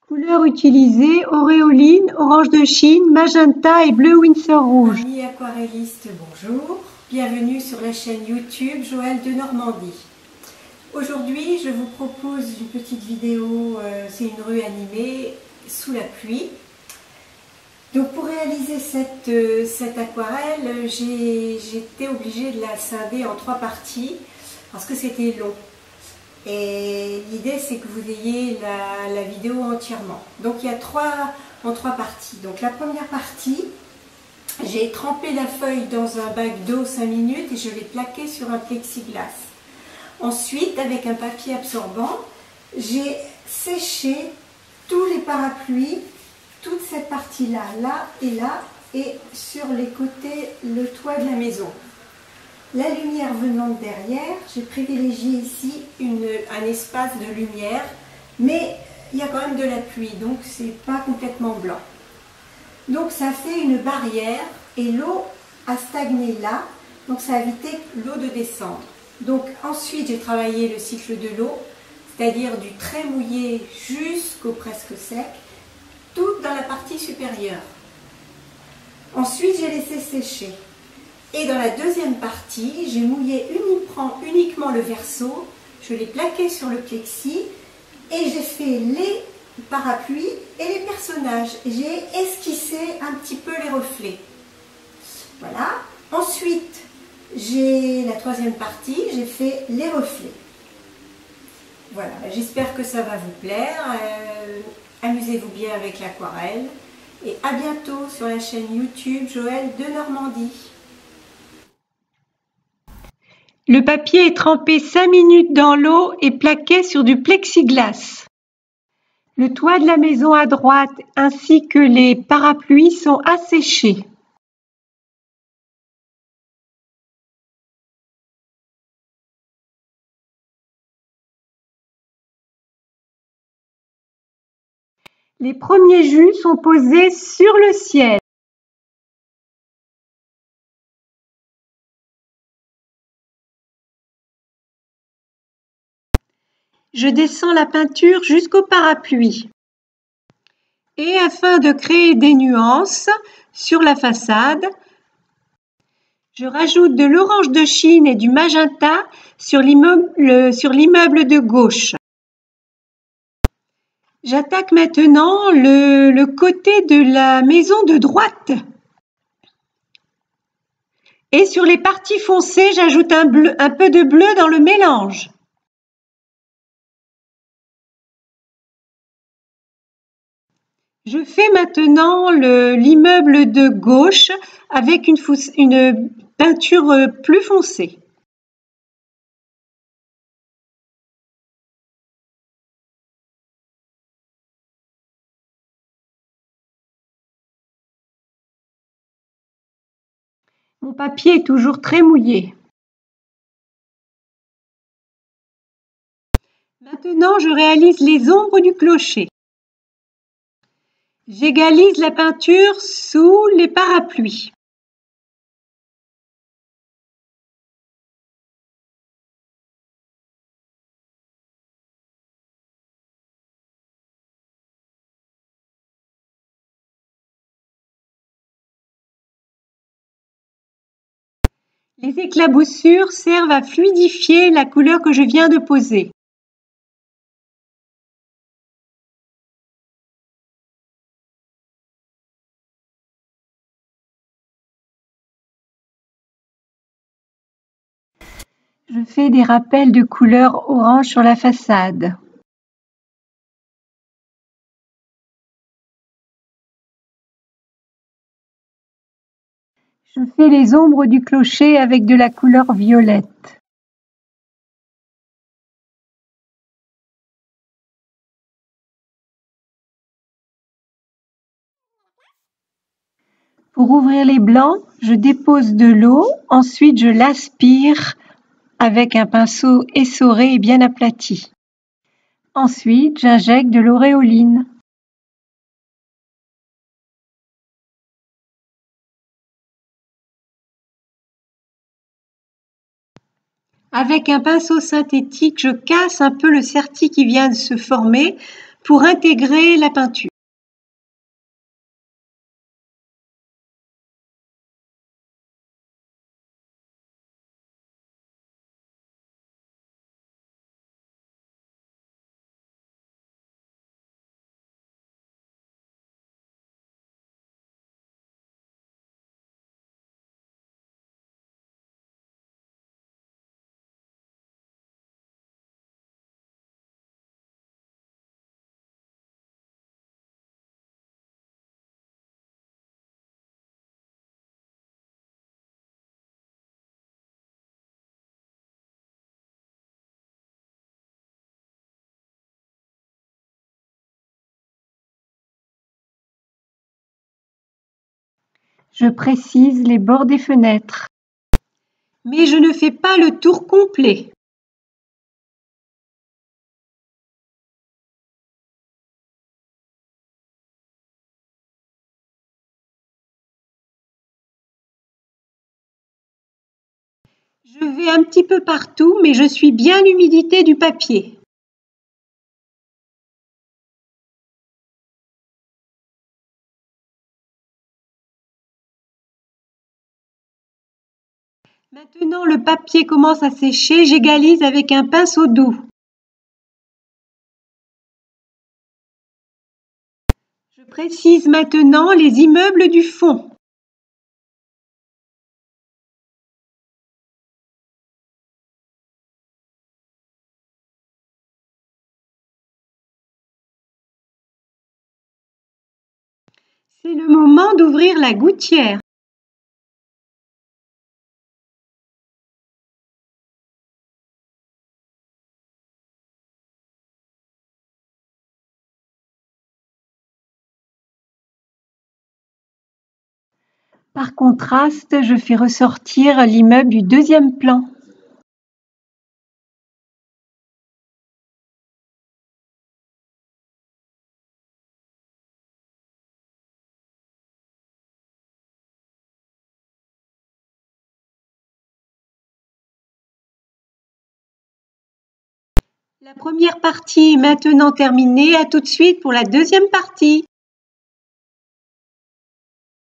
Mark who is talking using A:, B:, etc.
A: Couleurs utilisées, auréoline, orange de Chine, magenta et bleu Windsor Chine, magenta et bleu Windsor rouge.
B: Amis aquarellistes, bonjour. Bienvenue sur la chaîne YouTube Joël de Normandie. Aujourd'hui, je vous propose une petite vidéo, c'est une rue animée sous la pluie. Donc pour réaliser cette aquarelle, j'étais obligée de la scinder en 3 parties parce que c'était long. Et l'idée c'est que vous ayez la vidéo entièrement. Donc il y a en trois parties. Donc la première partie, j'ai trempé la feuille dans un bac d'eau 5 minutes et je l'ai plaqué sur un plexiglas. Ensuite, avec un papier absorbant, j'ai séché tous les parapluies, toute cette partie-là, là et sur les côtés, le toit de la maison. La lumière venant de derrière, j'ai privilégié ici un espace de lumière, mais il y a quand même de la pluie, donc c'est pas complètement blanc. Donc ça fait une barrière et l'eau a stagné là, donc ça a évité l'eau de descendre. Donc ensuite j'ai travaillé le cycle de l'eau, c'est-à-dire du très mouillé jusqu'au presque sec, tout dans la partie supérieure. Ensuite j'ai laissé sécher. Et dans la deuxième partie, j'ai mouillé uniquement le verso, je l'ai plaqué sur le plexi et j'ai fait les parapluies et les personnages. J'ai esquissé un petit peu les reflets. Voilà. Ensuite, la troisième partie, j'ai fait les reflets. Voilà, j'espère que ça va vous plaire. Amusez-vous bien avec l'aquarelle. Et à bientôt sur la chaîne YouTube Joël de Normandie.
A: Le papier est trempé 5 minutes dans l'eau et plaqué sur du plexiglas. Le toit de la maison à droite ainsi que les parapluies sont asséchés. Les premiers jus sont posés sur le ciel. Je descends la peinture jusqu'au parapluie. Et afin de créer des nuances sur la façade, je rajoute de l'orange de Chine et du magenta sur l'immeuble de gauche. J'attaque maintenant le côté de la maison de droite. Et sur les parties foncées, j'ajoute un peu de bleu dans le mélange. Je fais maintenant l'immeuble de gauche avec une peinture plus foncée. Mon papier est toujours très mouillé. Maintenant, je réalise les ombres du clocher. J'égalise la peinture sous les parapluies. Les éclaboussures servent à fluidifier la couleur que je viens de poser. Je fais des rappels de couleur orange sur la façade. Je fais les ombres du clocher avec de la couleur violette. Pour ouvrir les blancs, je dépose de l'eau, ensuite je l'aspire avec un pinceau essoré et bien aplati. Ensuite, j'injecte de l'auréoline. Avec un pinceau synthétique, je casse un peu le certi qui vient de se former pour intégrer la peinture. Je précise les bords des fenêtres. Mais je ne fais pas le tour complet. Je vais un petit peu partout, mais je suis bien l'humidité du papier. Maintenant, le papier commence à sécher, j'égalise avec un pinceau doux. Je précise maintenant les immeubles du fond. C'est le moment d'ouvrir la gouttière. Par contraste, je fais ressortir l'immeuble du deuxième plan. La première partie est maintenant terminée. À tout de suite pour la deuxième partie.